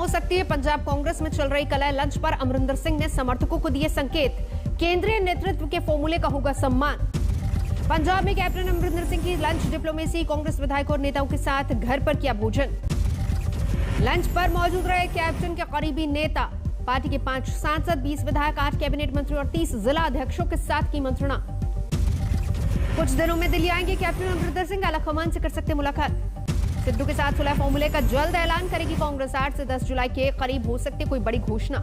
हो सकती है पंजाब कांग्रेस में चल रही कलह। लंच पर अमरिंदर सिंह ने समर्थकों को दिए संकेत, केंद्रीय नेतृत्व के फॉर्मूले का होगा सम्मान। पंजाब में कैप्टन अमरिंदर सिंह की लंच डिप्लोमेसी, कांग्रेस विधायकों और नेताओं के साथ घर पर किया भोजन। लंच पर मौजूद रहे कैप्टन के करीबी नेता, पार्टी के 5 सांसद, 20 विधायक, 8 कैबिनेट मंत्री और 30 जिला अध्यक्षों के साथ की मंत्रणा। कुछ दिनों में दिल्ली आएंगे कैप्टन अमरिंदर सिंह, आला कमान से कर सकते मुलाकात। सिद्धू के साथ सुलह फॉर्मूले का जल्द ऐलान करेगी कांग्रेस। 8 से 10 जुलाई के करीब हो सकती कोई बड़ी घोषणा।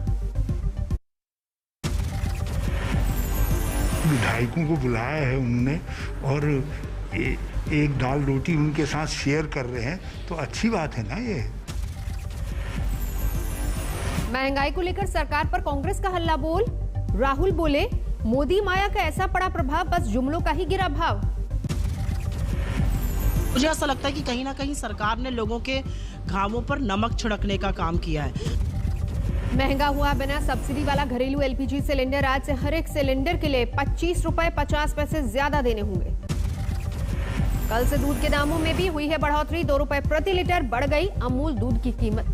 विधायकों को बुलाया है उन्होंने और एक दाल रोटी उनके साथ शेयर कर रहे हैं, तो अच्छी बात है ना। ये महंगाई को लेकर सरकार पर कांग्रेस का हल्ला बोल। राहुल बोले, मोदी माया का ऐसा पड़ा प्रभाव, बस जुमलों का ही गिरा भाव। मुझे ऐसा लगता है कि कहीं ना कहीं सरकार ने लोगों के घावों पर नमक छिड़कने का काम किया है। महंगा हुआ बिना सब्सिडी वाला घरेलू एलपीजी सिलेंडर। आज से हर एक सिलेंडर के लिए 25 रुपए 50 पैसे ज्यादा देने होंगे। कल से दूध के दामों में भी हुई है बढ़ोतरी, 2 रुपए प्रति लीटर बढ़ गई अमूल दूध की कीमत।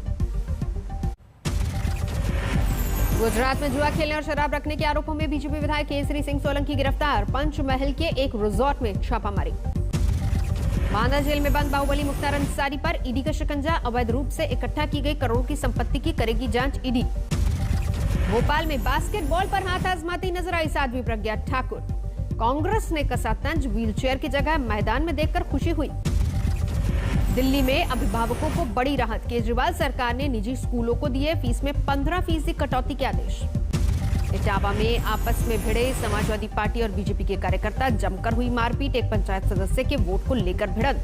गुजरात में जुआ खेलने और शराब रखने के आरोपों में बीजेपी विधायक केसरी सिंह सोलंकी गिरफ्तार। पंचमहल के एक रिजॉर्ट में छापामारी। बांदा जेल में बंद बाहुबली मुख्तार अंसारी पर ईडी का शिकंजा। अवैध रूप से इकट्ठा की गई करोड़ों की संपत्ति की करेगी जांच ईडी। भोपाल में बास्केटबॉल पर हाथ आजमाती नजर आई साध्वी प्रज्ञा ठाकुर। कांग्रेस ने कसा तंज, व्हीलचेयर की जगह मैदान में देखकर खुशी हुई। दिल्ली में अभिभावकों को बड़ी राहत, केजरीवाल सरकार ने निजी स्कूलों को दिए फीस में 15% कटौती के आदेश। इटावा में आपस में भिड़े समाजवादी पार्टी और बीजेपी के कार्यकर्ता, जमकर हुई मारपीट। एक पंचायत सदस्य के वोट को लेकर भिड़ंत।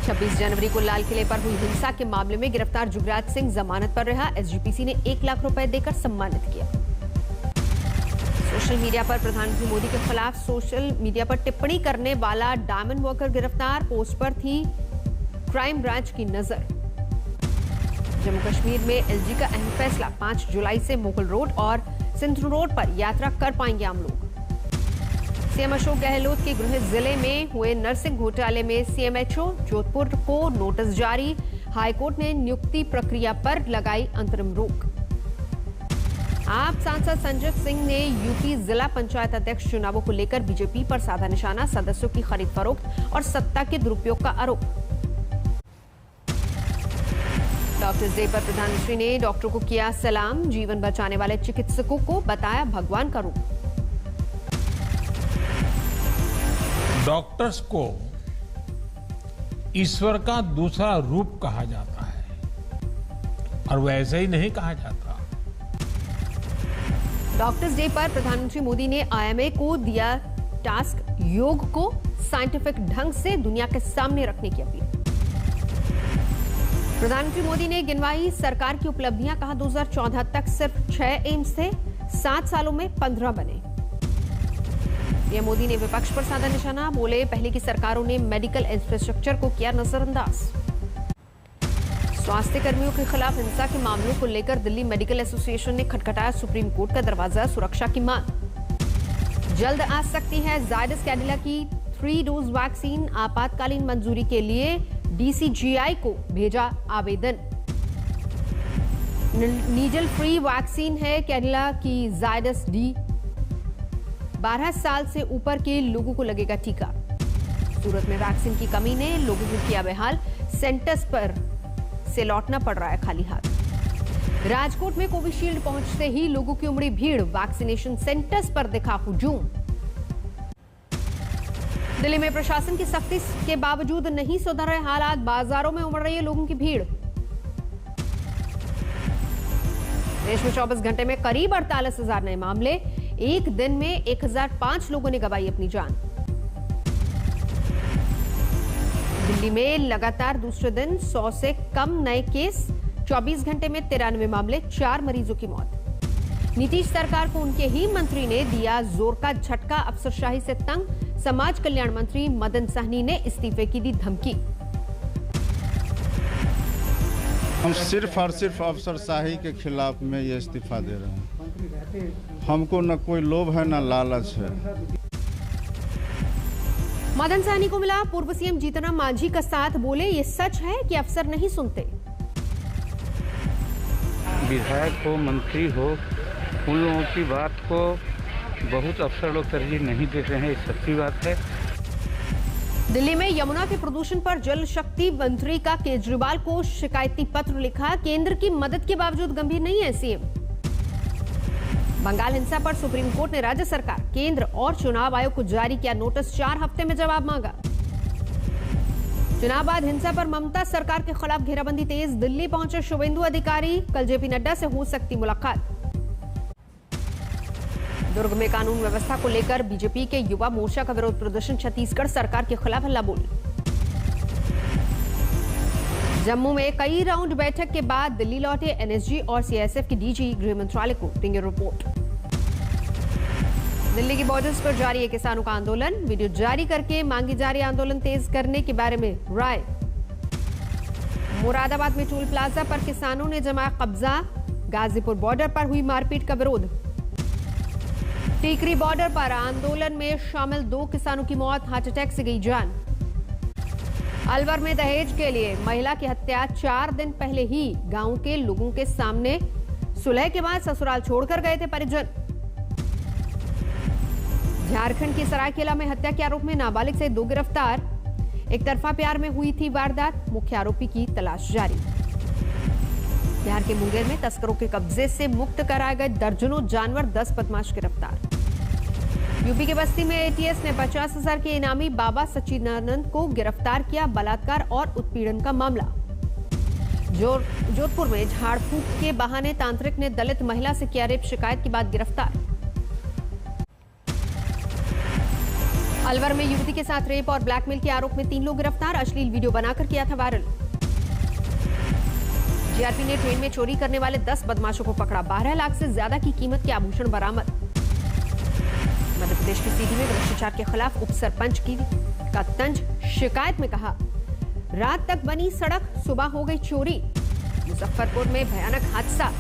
26 जनवरी को लाल किले पर हुई हिंसा के मामले में गिरफ्तार जुगराज सिंह जमानत पर रहा। एसजीपीसी ने 1 लाख रुपए देकर सम्मानित किया। सोशल मीडिया पर प्रधानमंत्री मोदी के खिलाफ सोशल मीडिया पर टिप्पणी करने वाला डायमंड वर्कर गिरफ्तार। पोस्ट पर थी क्राइम ब्रांच की नजर। जम्मू कश्मीर में एलजी का अहम फैसला, 5 जुलाई से मुगल रोड और सिंधु रोड पर यात्रा कर पाएंगे आम लोग। सीएम अशोक गहलोत के गृह जिले में हुए नर्सिंग घोटाले में सीएमएचओ जोधपुर को नोटिस जारी। हाईकोर्ट ने नियुक्ति प्रक्रिया पर लगाई अंतरिम रोक। आप सांसद संजय सिंह ने यूपी जिला पंचायत अध्यक्ष चुनावों को लेकर बीजेपी पर साधा निशाना। सदस्यों की खरीद फरोख्त और सत्ता के दुरुपयोग का आरोप। डॉक्टर्स डे पर प्रधानमंत्री ने डॉक्टरों को किया सलाम। जीवन बचाने वाले चिकित्सकों को बताया भगवान का रूप। डॉक्टर्स को ईश्वर का दूसरा रूप कहा जाता है और वैसे ही नहीं कहा जाता। डॉक्टर्स डे पर प्रधानमंत्री मोदी ने आईएमए को दिया टास्क, योग को साइंटिफिक ढंग से दुनिया के सामने रखने की अपील। प्रधानमंत्री मोदी ने गिनवाई सरकार की उपलब्धियां, कहा 2014 तक सिर्फ 6 एम्स थे, 7 सालों में 15 बने। पीएम मोदी ने विपक्ष पर साधा निशाना, बोले पहले की सरकारों ने मेडिकल इंफ्रास्ट्रक्चर को किया नजरअंदाज। स्वास्थ्य कर्मियों के खिलाफ हिंसा के मामलों को लेकर दिल्ली मेडिकल एसोसिएशन ने खटखटाया सुप्रीम कोर्ट का दरवाजा, सुरक्षा की मांग। जल्द आ सकती है जायडस कैडिला की 3 डोज वैक्सीन। आपातकालीन मंजूरी के लिए डीसीजीआई को भेजा आवेदन। नीडल फ्री वैक्सीन है कैडिला की जायडस डी। 12 साल से ऊपर के लोगों को लगेगा टीका। सूरत में वैक्सीन की कमी ने लोगों को किया बेहाल। सेंटर्स पर से लौटना पड़ रहा है खाली हाथ। राजकोट में कोविशील्ड पहुंचते ही लोगों की उमड़ी भीड़। वैक्सीनेशन सेंटर्स पर दिखा हुजूम। दिल्ली में प्रशासन की सख्ती के बावजूद नहीं सुधर रहे हालात। बाजारों में उमड़ रही है लोगों की भीड़। देश में 24 घंटे में करीब 48,000 नए मामले। एक दिन में 1005 लोगों ने गंवाई अपनी जान। दिल्ली में लगातार दूसरे दिन 100 से कम नए केस। 24 घंटे में 93 मामले, 4 मरीजों की मौत। नीतीश सरकार को उनके ही मंत्री ने दिया जोर का झटका। अफसरशाही से तंग समाज कल्याण मंत्री मदन सहनी ने इस्तीफे की दी धमकी। हम सिर्फ और सिर्फ अफसरशाही के खिलाफ में ये इस्तीफा दे रहे हैं। हमको न कोई लोभ है न लालच है। मदन सहनी को मिला पूर्व सीएम जीतन राम मांझी का साथ। बोले ये सच है कि अफसर नहीं सुनते। विधायक हो, मंत्री हो, उन लोगों की बात को बहुत अफसर लोग तरजीह नहीं देते हैं, ये सच्ची बात है। दिल्ली में यमुना के प्रदूषण पर जल शक्ति मंत्री का केजरीवाल को शिकायती पत्र लिखा। केंद्र की मदद के बावजूद गंभीर नहीं है सीएम। बंगाल हिंसा पर सुप्रीम कोर्ट ने राज्य सरकार, केंद्र और चुनाव आयोग को जारी किया नोटिस, 4 हफ्ते में जवाब मांगा। चुनाव बाद हिंसा पर ममता सरकार के खिलाफ घेराबंदी तेज, दिल्ली पहुंचे शुभेंदु अधिकारी, कल जेपी नड्डा से हो सकती मुलाकात। दुर्ग में कानून व्यवस्था को लेकर बीजेपी के युवा मोर्चा का विरोध प्रदर्शन, छत्तीसगढ़ सरकार के खिलाफ हल्ला बोल। जम्मू में कई राउंड बैठक के बाद दिल्ली लौटे एनएसजी और सीआईएसएफ के डीजी, गृह मंत्रालय को देंगे रिपोर्ट। दिल्ली की बॉर्डर्स पर जारी है किसानों का आंदोलन, वीडियो जारी करके मांगी जा रही आंदोलन तेज करने के बारे में राय। मुरादाबाद में टोल प्लाजा पर किसानों ने जमाया कब्जा, गाजीपुर बॉर्डर पर हुई मारपीट का विरोध। टीकरी बॉर्डर पर आंदोलन में शामिल 2 किसानों की मौत, हार्ट अटैक से गई जान। अलवर में दहेज के लिए महिला की हत्या, 4 दिन पहले ही गांव के लोगों के सामने सुलह के बाद ससुराल छोड़कर गए थे परिजन। झारखंड की सरायकेला में हत्या के आरोप में नाबालिग से 2 गिरफ्तार, एक तरफा प्यार में हुई थी वारदात, मुख्य आरोपी की तलाश जारी। बिहार के मुंगेर में तस्करों के कब्जे से मुक्त कराए गए दर्जनों जानवर, 10 बदमाश गिरफ्तार। यूपी के बस्ती में एटीएस ने 50,000 के इनामी बाबा सच्चिदानंद को गिरफ्तार किया, बलात्कार और उत्पीड़न का मामला। जोधपुर में झाड़ फूंक के बहाने तांत्रिक ने दलित महिला से किया रेप, शिकायत के बाद गिरफ्तार। अलवर में युवती के साथ रेप और ब्लैकमेल के आरोप में 3 लोग गिरफ्तार, अश्लील वीडियो बनाकर किया था वायरल। जीआरपी ने ट्रेन में चोरी करने वाले 10 बदमाशों को पकड़ा, 12 लाख से ज्यादा की कीमत के आभूषण बरामद। मध्य प्रदेश की सीधी में भ्रष्टाचार के खिलाफ उप सरपंच का तंज, शिकायत में कहा रात तक बनी सड़क, सुबह हो गई चोरी। मुजफ्फरपुर में भयानक हादसा,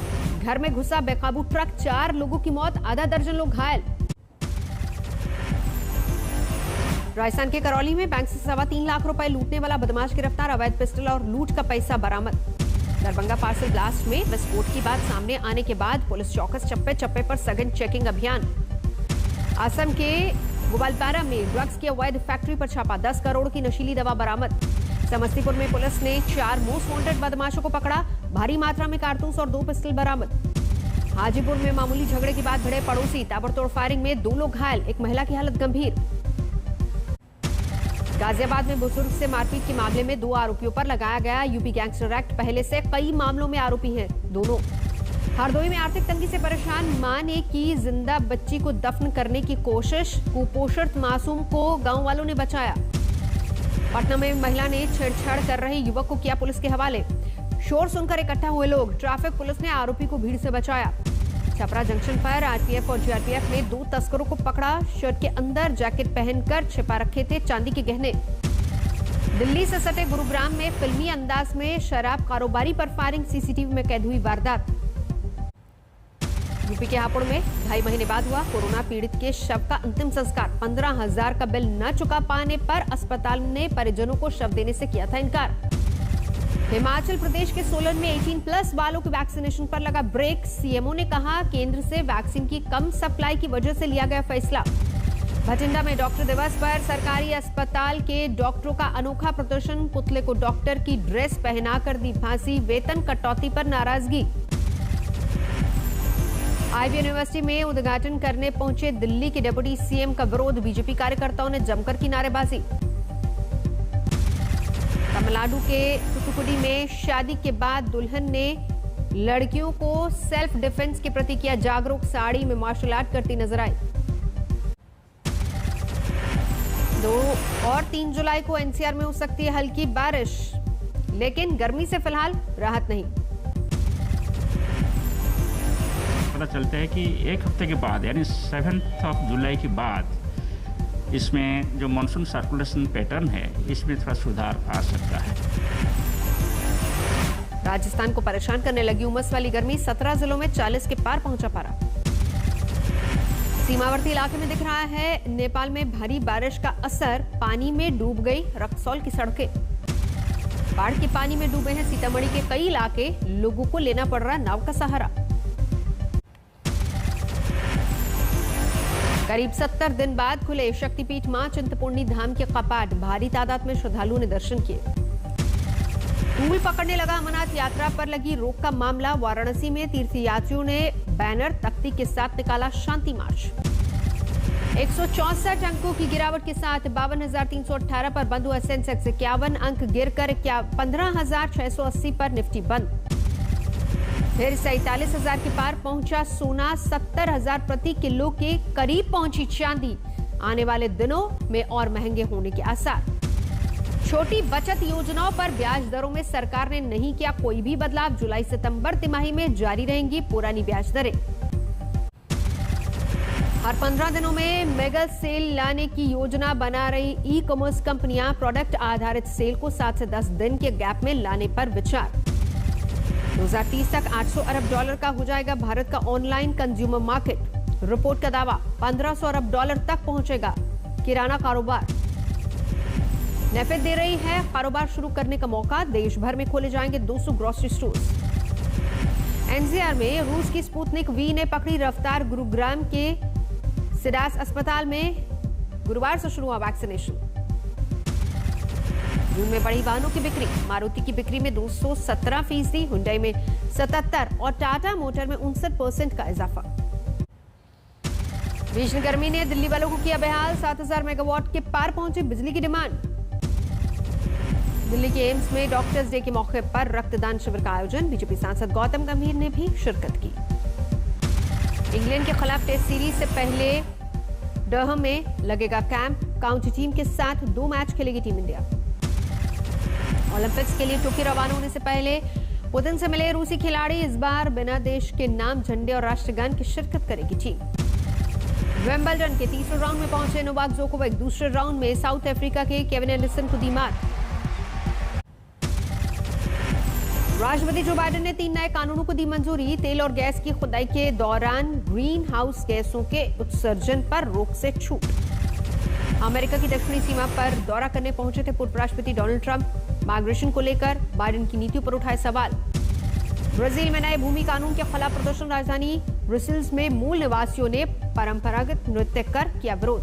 घर में घुसा बेकाबू ट्रक, 4 लोगों की मौत, आधा दर्जन लोग घायल। राजस्थान के करौली में बैंक से 3.25 लाख रुपए लूटने वाला बदमाश गिरफ्तार, अवैध पिस्टल और लूट का पैसा बरामद। दरभंगा पार्सल ब्लास्ट में विस्फोट की बात सामने आने के बाद पुलिस चौकस, चप्पे चप्पे पर सघन चेकिंग अभियान। असम के गोपालपारा में ड्रग्स की अवैध फैक्ट्री पर छापा, 10 करोड़ की नशीली दवा बरामद। समस्तीपुर में पुलिस ने 4 मोस्ट वांटेड बदमाशों को पकड़ा, भारी मात्रा में कारतूस और 2 पिस्टल बरामद। हाजीपुर में मामूली झगड़े के बाद भिड़े पड़ोसी, ताबड़तोड़ फायरिंग में 2 लोग घायल, एक महिला की हालत गंभीर। गाजियाबाद में बुजुर्ग से मारपीट के मामले में 2 आरोपियों पर लगाया गया यूपी गैंगस्टर एक्ट, पहले से कई मामलों में आरोपी हैं दोनों। हरदोई में आर्थिक तंगी से परेशान मां ने की जिंदा बच्ची को दफन करने की कोशिश, कुपोषित मासूम को गांव वालों ने बचाया। पटना में महिला ने छेड़छाड़ कर रहे युवक को किया पुलिस के हवाले, शोर सुनकर इकट्ठा हुए लोग, ट्रैफिक पुलिस ने आरोपी को भीड़ से बचाया। छपरा जंक्शन पर आरपीएफ और जीआरपीएफ ने 2 तस्करों को पकड़ा, शर्ट के अंदर जैकेट पहनकर छिपा रखे थे चांदी के गहने। दिल्ली से सटे गुरुग्राम में फिल्मी अंदाज में शराब कारोबारी पर फायरिंग, सीसीटीवी में कैद हुई वारदात। यूपी के हापुड़ में 2.5 महीने बाद हुआ कोरोना पीड़ित के शव का अंतिम संस्कार, 15,000 का बिल न चुका पाने पर अस्पताल ने परिजनों को शव देने से किया था इनकार। हिमाचल प्रदेश के सोलन में 18+ वालों के वैक्सीनेशन पर लगा ब्रेक, सीएमओ ने कहा केंद्र से वैक्सीन की कम सप्लाई की वजह से लिया गया फैसला। भटिंडा में डॉक्टर दिवस पर सरकारी अस्पताल के डॉक्टरों का अनोखा प्रदर्शन, पुतले को डॉक्टर की ड्रेस पहनाकर दी फांसी, वेतन कटौती पर नाराजगी। आईबी यूनिवर्सिटी में उद्घाटन करने पहुंचे दिल्ली के डिप्टी सीएम का विरोध, बीजेपी कार्यकर्ताओं ने जमकर की नारेबाजी। तमिलनाडु के तूतुकुड़ी में शादी के बाद दुल्हन ने लड़कियों को सेल्फ डिफेंस के प्रति किया जागरूक, साड़ी में मार्शल आर्ट करती नजर आई। 2 और 3 जुलाई को एनसीआर में हो सकती है हल्की बारिश, लेकिन गर्मी से फिलहाल राहत नहीं। पता चलता है कि 1 हफ्ते के बाद यानी 7 जुलाई के बाद इसमें जो मानसून सर्कुलेशन पैटर्न है इसमें थोड़ा सुधार आ सकता है। राजस्थान को परेशान करने लगी उमस वाली गर्मी, 17 जिलों में 40 के पार पहुंचा पारा। सीमावर्ती इलाके में दिख रहा है नेपाल में भारी बारिश का असर, पानी में डूब गई रक्सौल की सड़कें। बाढ़ के पानी में डूबे हैं सीतामढ़ी के कई इलाके, लोगों को लेना पड़ रहा नाव का सहारा। करीब 70 दिन बाद खुले शक्तिपीठ मां चिंतपूर्णी धाम के कपाट, भारी तादाद में श्रद्धालुओं ने दर्शन किए। टूल पकड़ने लगा अमरनाथ यात्रा पर लगी रोक का मामला, वाराणसी में तीर्थयात्रियों ने बैनर तख्ती के साथ निकाला शांति मार्च। 164 अंकों की गिरावट के साथ 52,318 पर बंद हुआ सेंसेक्स, 51 अंक गिरकर 15,680 पर निफ्टी बंद। फिर 47,000 के पार पहुंचा सोना, 70,000 प्रति किलो के करीब पहुंची चांदी, आने वाले दिनों में और महंगे होने के आसार। छोटी बचत योजनाओं पर ब्याज दरों में सरकार ने नहीं किया कोई भी बदलाव, जुलाई सितंबर तिमाही में जारी रहेंगी पुरानी ब्याज दरें। हर 15 दिनों में मेगा सेल लाने की योजना बना रही ई कॉमर्स कंपनियां, प्रोडक्ट आधारित सेल को 7 से 10 दिन के गैप में लाने पर विचार। 2030 तक $800 अरब का हो जाएगा भारत का ऑनलाइन कंज्यूमर मार्केट, रिपोर्ट का दावा। $1,500 अरब तक पहुंचेगा किराना कारोबार। नेफेड दे रही है कारोबार शुरू करने का मौका, देश भर में खोले जाएंगे 200 ग्रोसरी स्टोर्स। एनसीआर में रूस की स्पुतनिक वी ने पकड़ी रफ्तार, गुरुग्राम के सिडास अस्पताल में गुरुवार से शुरू हुआ वैक्सीनेशन। जून में बढ़ी वाहनों की बिक्री, मारुति की बिक्री में 217%, हुंडई में 77% और टाटा मोटर में 59% का इजाफा। भीषण गर्मी ने दिल्ली वालों को किया बेहाल, 7,000 मेगावाट के पार पहुंची बिजली की डिमांड। दिल्ली के एम्स में डॉक्टर्स डे के मौके पर रक्तदान शिविर का आयोजन, बीजेपी सांसद गौतम गंभीर ने भी शिरकत की। इंग्लैंड के खिलाफ टेस्ट सीरीज से पहले डरहम में लगेगा कैंप, काउंटी टीम के साथ 2 मैच खेलेगी टीम इंडिया। ओलंपिक्स के लिए टोक्यो रवाना होने से पहले पुतिन से मिले रूसी खिलाड़ी, इस बार बिना देश के नाम, झंडे और राष्ट्रगान की शिरकत करेगी टीम। विंबलडन के तीसरे राउंड में पहुंचे नोवाक जोकोविक, दूसरे राउंड में साउथ अफ्रीका के केविन एंडरसन को दी मात। राष्ट्रपति जो बाइडेन ने 3 नए कानूनों को दी मंजूरी, तेल और गैस की खुदाई के दौरान ग्रीन हाउस गैसों के उत्सर्जन पर रोक से छूट। अमेरिका की दक्षिणी सीमा पर दौरा करने पहुंचे थे पूर्व राष्ट्रपति डोनाल्ड ट्रंप, माइग्रेशन को लेकर बाइडेन की नीतियों पर उठाए सवाल। ब्राजील में नए भूमि कानून के खिलाफ प्रदर्शन, राजधानी ब्रसेल्स में मूल निवासियों ने परंपरागत नृत्य कर किया विरोध।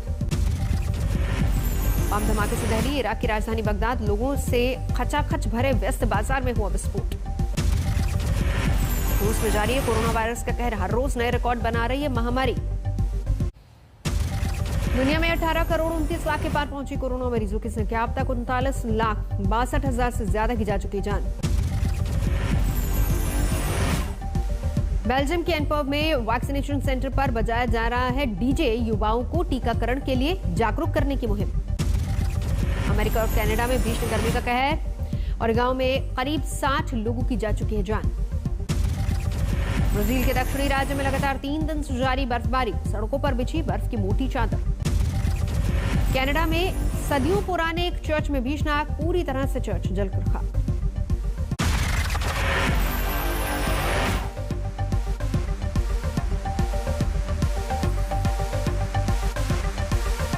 बम धमाके से दहली इराक की राजधानी बगदाद, लोगों से खचाखच भरे व्यस्त बाजार में हुआ विस्फोट। रूस में जारी है कोरोना वायरस का कहर, हर रोज नए रिकॉर्ड बना रही है महामारी। दुनिया में 18 करोड़ 29 लाख के पार पहुंची कोरोना मरीजों की संख्या, अब तक 39,62,000 से ज्यादा की जा चुकी जान। बेल्जियम के एंटवर्प में वैक्सीनेशन सेंटर पर बजाया जा रहा है डीजे, युवाओं को टीकाकरण के लिए जागरूक करने की मुहिम। अमेरिका और कनाडा में भीषण गर्मी का कहर और गांव में करीब 60 लोगों की जा चुकी है जान। ब्राजील के दक्षिणी राज्य में लगातार 3 दिन से जारी बर्फबारी, सड़कों पर बिछी बर्फ की मोटी चादर। कनाडा में सदियों पुराने एक चर्च में भीषण आग, पूरी तरह से चर्च जलकर खाक।